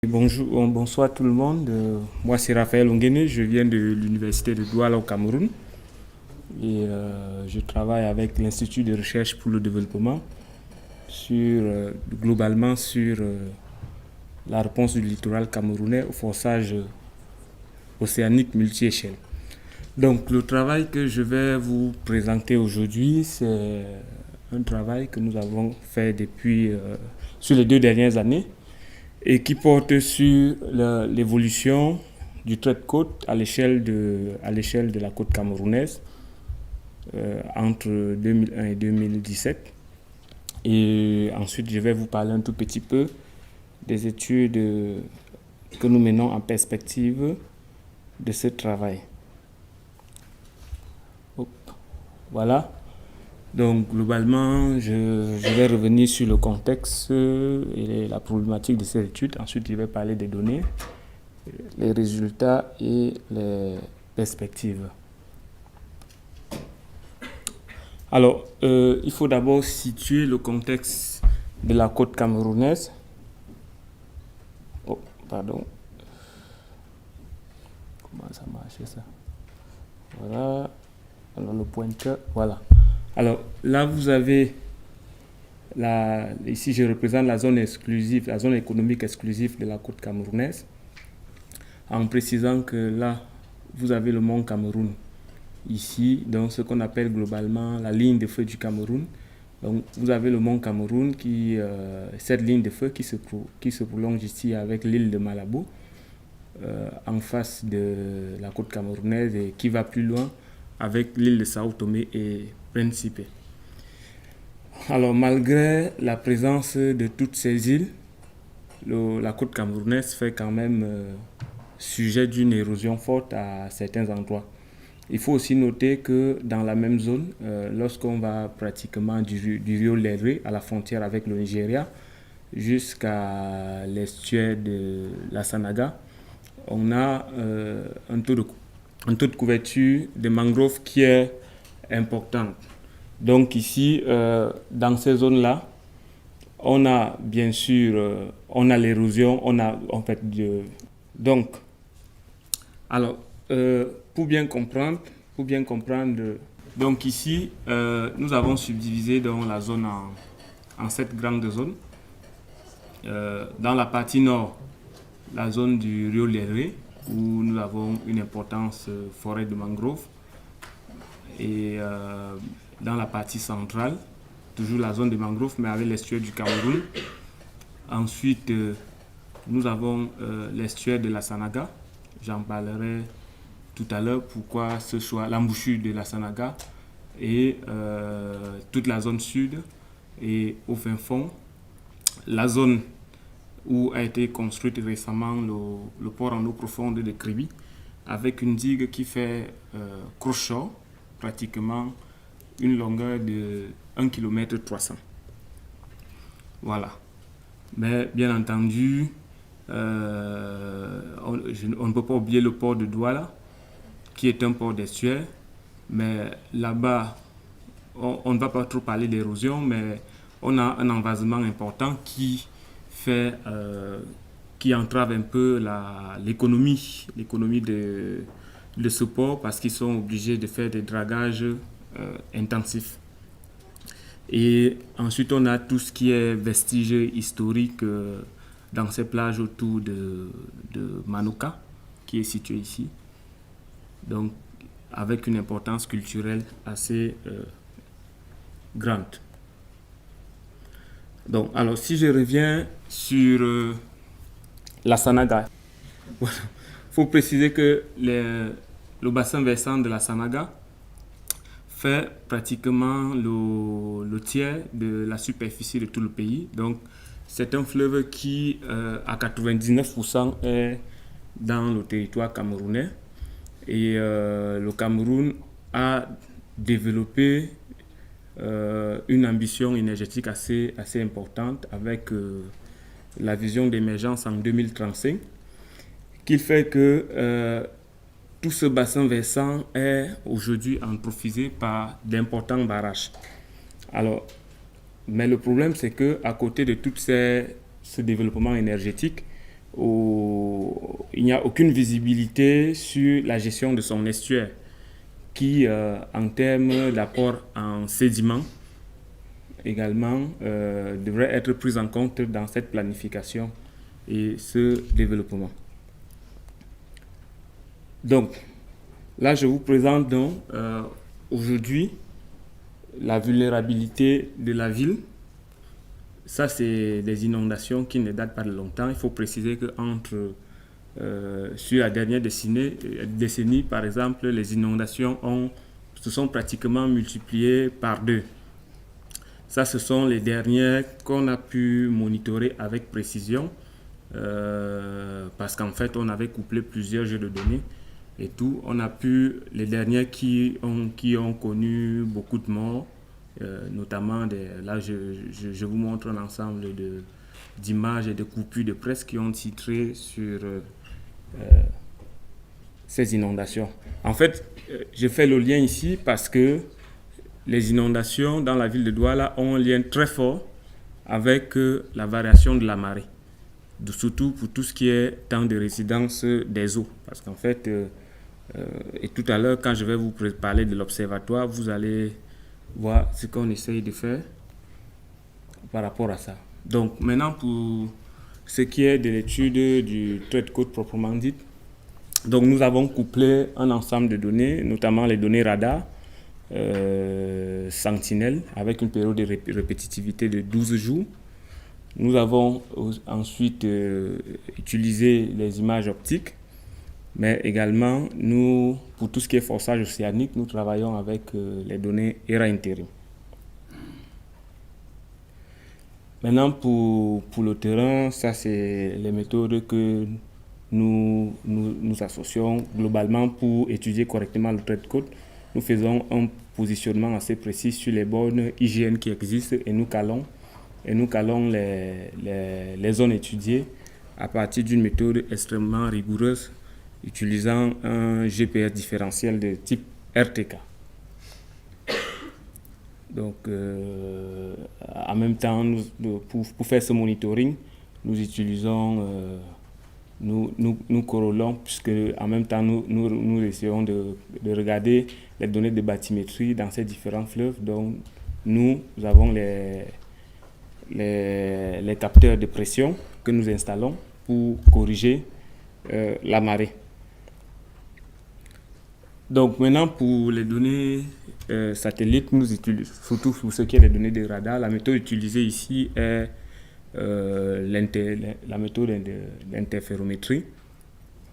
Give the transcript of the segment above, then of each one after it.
Bonjour, bonsoir tout le monde. Moi, c'est Raphaël Ongene, je viens de l'université de Douala au Cameroun et je travaille avec l'Institut de recherche pour le développement globalement sur la réponse du littoral camerounais au forçage océanique multi-échelle. Donc, le travail que je vais vous présenter aujourd'hui, c'est un travail que nous avons fait sur les 2 dernières années et qui porte sur l'évolution du trait de côte à l'échelle de la côte camerounaise entre 2001 et 2017. Et ensuite, je vais vous parler un tout petit peu des études que nous menons en perspective de ce travail. Voilà. Donc, globalement, je vais revenir sur le contexte et la problématique de ces études. Ensuite, je vais parler des données, les résultats et les perspectives. Alors, il faut d'abord situer le contexte de la côte camerounaise. Oh, pardon. Comment ça marche ça? Voilà. Alors, le pointeur, voilà. Alors, là, vous avez, ici, je représente la zone exclusive, la zone économique exclusive de la côte camerounaise, en précisant que là, vous avez le mont Cameroun, ici, donc ce qu'on appelle globalement la ligne de feu du Cameroun. Donc, vous avez le mont Cameroun, cette ligne de feu qui se prolonge ici avec l'île de Malabo, en face de la côte camerounaise et qui va plus loin avec l'île de Sao Tomé et Principe. Alors, malgré la présence de toutes ces îles, la côte camerounaise fait quand même sujet d'une érosion forte à certains endroits. Il faut aussi noter que dans la même zone, lorsqu'on va pratiquement du rio Léré à la frontière avec le Nigeria jusqu'à l'estuaire de la Sanaga, on a un taux de couverture de mangroves qui est important. Donc ici, dans ces zones-là, on a bien sûr, on a l'érosion, on a en fait donc, alors, pour bien comprendre, donc ici, nous avons subdivisé donc la zone en 7 grandes zones. Dans la partie nord, la zone du rio Léré, où nous avons une importante forêt de mangroves. Et dans la partie centrale, toujours la zone de mangroves, mais avec l'estuaire du Cameroun. Ensuite, nous avons l'estuaire de la Sanaga. J'en parlerai tout à l'heure pourquoi ce choix, l'embouchure de la Sanaga et toute la zone sud et au fin fond, la zone où a été construite récemment le port en eau profonde de Kribi avec une digue qui fait crochet, pratiquement une longueur de 1,3 km. Voilà. Mais bien entendu, on ne peut pas oublier le port de Douala, qui est un port d'estuaire. Mais là-bas, on ne va pas trop parler d'érosion, mais on a un envasement important qui entrave un peu l'économie de ce port parce qu'ils sont obligés de faire des dragages intensifs. Et ensuite, on a tout ce qui est vestiges historiques dans ces plages autour de Manoka, qui est situé ici. Donc, avec une importance culturelle assez grande. Donc, alors, si je reviens sur la Sanaga, il faut préciser que le bassin versant de la Sanaga fait pratiquement le tiers de la superficie de tout le pays. Donc, c'est un fleuve qui, à 99%, est dans le territoire camerounais. Et le Cameroun a développé une ambition énergétique assez importante avec la vision d'émergence en 2035, qui fait que tout ce bassin versant est aujourd'hui anthropisé par d'importants barrages. Alors, mais le problème, c'est qu'à côté de tout ce développement énergétique, il n'y a aucune visibilité sur la gestion de son estuaire qui, en termes d'apport en sédiments, également devrait être prise en compte dans cette planification et ce développement. Donc, là, je vous présente donc aujourd'hui la vulnérabilité de la ville. Ça, c'est des inondations qui ne datent pas de longtemps. Il faut préciser qu'entre sur la dernière décennie, par exemple, les inondations se sont pratiquement multipliées par 2. Ça, ce sont les dernières qu'on a pu monitorer avec précision parce qu'en fait, on avait couplé plusieurs jeux de données et tout. On a pu, les dernières qui ont connu beaucoup de morts, notamment, là, je vous montre un ensemble d'images et de coupures de presse qui ont titré sur ces inondations. En fait, je fais le lien ici parce que les inondations dans la ville de Douala ont un lien très fort avec la variation de la marée, surtout pour tout ce qui est temps de résidence des eaux. Parce qu'en fait, et tout à l'heure, quand je vais vous parler de l'observatoire, vous allez voir ce qu'on essaye de faire par rapport à ça. Donc maintenant, pour ce qui est de l'étude du trait de côte proprement dit, donc nous avons couplé un ensemble de données, notamment les données radar, Sentinelle, avec une période de répétitivité de 12 jours. Nous avons ensuite utilisé les images optiques, mais également, pour tout ce qui est forçage océanique, nous travaillons avec les données ERA Intérim. Maintenant, pour le terrain, ça c'est les méthodes que nous associons globalement pour étudier correctement le trait de côte. Nous faisons un positionnement assez précis sur les bornes IGN qui existent et nous calons les zones étudiées à partir d'une méthode extrêmement rigoureuse utilisant un GPS différentiel de type RTK. Donc, en même temps, pour faire ce monitoring, nous utilisons, nous corrélons, puisque en même temps, nous essayons de regarder les données de bathymétrie dans ces différents fleuves. Donc, nous avons les capteurs de pression que nous installons pour corriger la marée. Donc maintenant, pour les données satellites, nous utilisons, surtout pour ce qui est des données de radar, la méthode utilisée ici est la méthode d'interférométrie.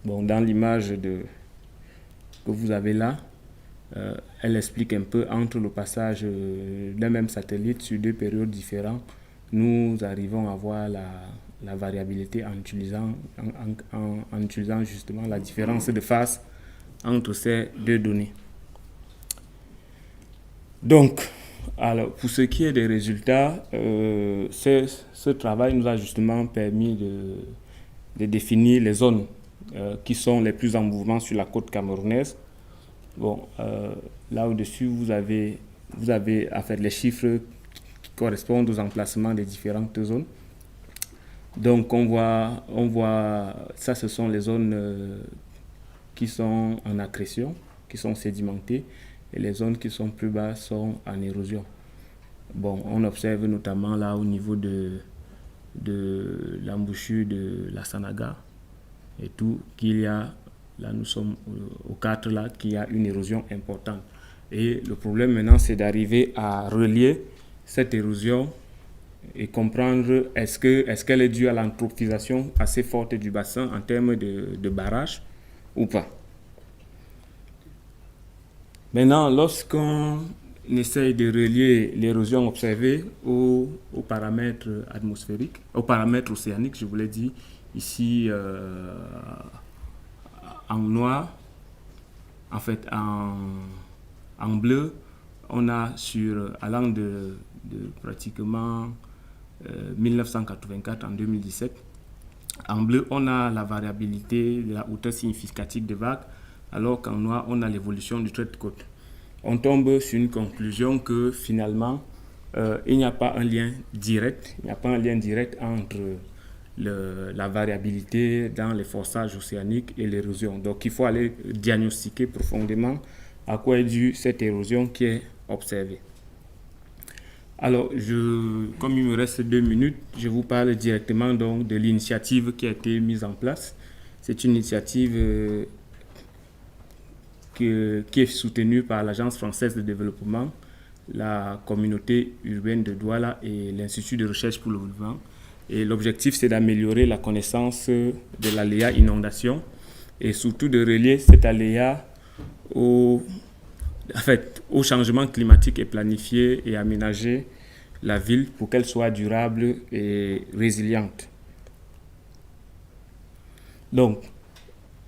Bon, dans l'image que vous avez là, elle explique un peu entre le passage d'un même satellite sur 2 périodes différentes, nous arrivons à voir la variabilité en utilisant justement la différence de phase entre ces 2 données. Donc, alors, pour ce qui est des résultats, ce travail nous a justement permis de définir les zones qui sont les plus en mouvement sur la côte camerounaise. Bon, là au-dessus, vous avez en fait les chiffres qui correspondent aux emplacements des différentes zones. Donc, on voit ça, ce sont les zones qui sont en accrétion, qui sont sédimentées, et les zones qui sont plus bas sont en érosion. Bon, on observe notamment là au niveau de l'embouchure de la Sanaga et tout, qu'il y a, là nous sommes au 4 là, qu'il y a une érosion importante. Et le problème maintenant, c'est d'arriver à relier cette érosion et comprendre est-ce qu'elle est due à l'anthropisation assez forte du bassin en termes de barrage ou pas. Maintenant, lorsqu'on essaye de relier l'érosion observée aux paramètres atmosphériques, aux paramètres océaniques, je vous l'ai dit, ici en noir, en fait en bleu, on a allant de pratiquement 1984 en 2017. En bleu, on a la variabilité de la hauteur significative des vagues, alors qu'en noir, on a l'évolution du trait de côte. On tombe sur une conclusion que finalement, il n'y a pas un lien direct, entre la variabilité dans les forçages océaniques et l'érosion. Donc il faut aller diagnostiquer profondément à quoi est due cette érosion qui est observée. Alors, comme il me reste 2 minutes, je vous parle directement donc de l'initiative qui a été mise en place. C'est une initiative qui est soutenue par l'Agence française de développement, la communauté urbaine de Douala et l'Institut de recherche pour le vivant. Et l'objectif, c'est d'améliorer la connaissance de l'aléa inondation et surtout de relier cet aléa au changement climatique et planifier et aménager la ville pour qu'elle soit durable et résiliente. Donc,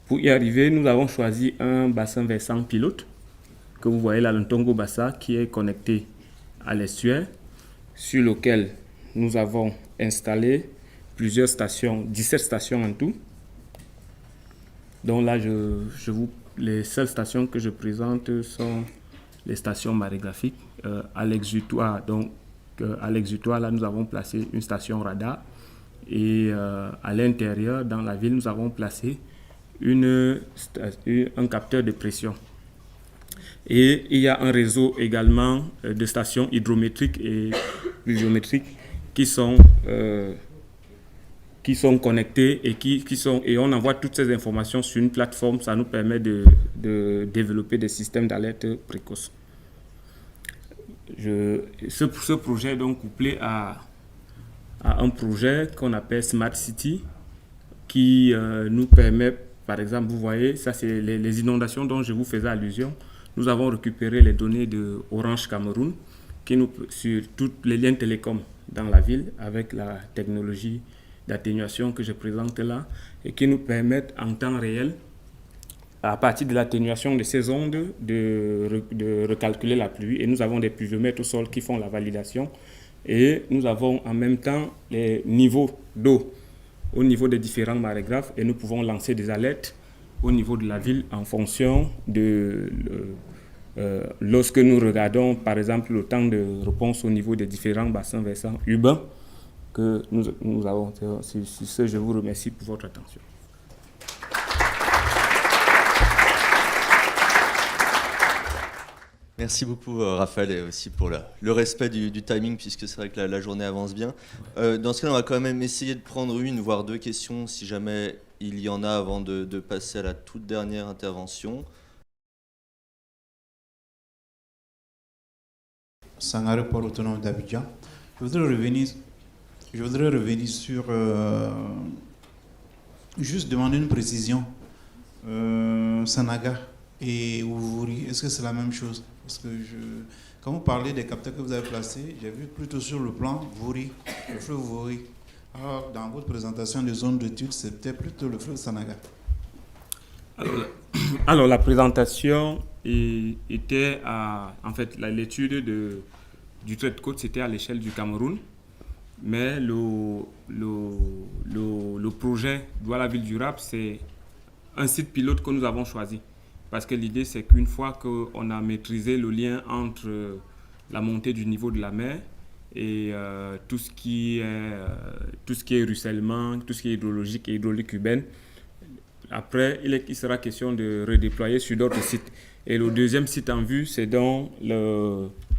pour y arriver, nous avons choisi un bassin versant pilote que vous voyez là, le Ntongo Bassa, qui est connecté à l'estuaire, sur lequel nous avons installé plusieurs stations, 17 stations en tout. Donc là, les seules stations que je présente sont les stations marégraphiques. À l'exutoire, là, nous avons placé une station radar. Et à l'intérieur, dans la ville, nous avons placé un capteur de pression. Et il y a un réseau également de stations hydrométriques et pluviométriques qui sont connectées et on envoie toutes ces informations sur une plateforme. Ça nous permet de développer des systèmes d'alerte précoce. Ce projet est donc couplé à un projet qu'on appelle Smart City qui nous permet, par exemple, vous voyez, ça c'est les inondations dont je vous faisais allusion. Nous avons récupéré les données de Orange Cameroun sur tous les liens télécoms dans la ville avec la technologie d'atténuation que je présente là et qui nous permettent en temps réel, à partir de l'atténuation de ces ondes, de recalculer la pluie. Et nous avons des pluviomètres au sol qui font la validation. Et nous avons en même temps les niveaux d'eau au niveau des différents marégraphes et nous pouvons lancer des alertes au niveau de la ville en fonction de lorsque nous regardons par exemple le temps de réponse au niveau des différents bassins versants urbains que nous avons. Sur ce, je vous remercie pour votre attention. Merci beaucoup Raphaël et aussi pour le respect du timing puisque c'est vrai que la journée avance bien. Dans ce cas, on va quand même essayer de prendre une voire deux questions si jamais il y en a avant de passer à la toute dernière intervention. Sangaré, port autonome d'Abidjan. Je voudrais revenir sur juste demander une précision. Sanaga et Ouvouri, est-ce que c'est la même chose? Parce que quand vous parlez des capteurs que vous avez placés, j'ai vu plutôt sur le plan Vouri, le fleuve Vouri. Alors, dans votre présentation de zone d'étude, c'était plutôt le fleuve Sanaga. Alors la présentation était en fait, l'étude du trait de côte, c'était à l'échelle du Cameroun. Mais le projet Douala Ville Durable, c'est un site pilote que nous avons choisi. Parce que l'idée, c'est qu'une fois qu'on a maîtrisé le lien entre la montée du niveau de la mer et tout ce qui est ruissellement, tout ce qui est hydrologique et hydraulique urbaine, après, il sera question de redéployer sur d'autres sites. Et le deuxième site en vue, c'est dans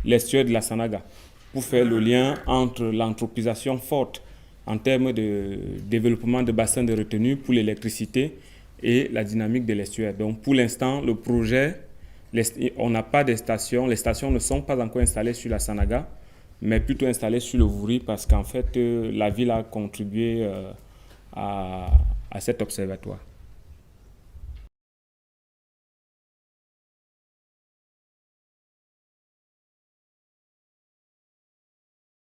l'estuaire de la Sanaga, pour faire le lien entre l'anthropisation forte en termes de développement de bassins de retenue pour l'électricité et la dynamique de l'estuaire. Donc pour l'instant, le projet, on n'a pas de stations, les stations ne sont pas encore installées sur la Sanaga, mais plutôt installées sur le Vouri parce qu'en fait, la ville a contribué à cet observatoire.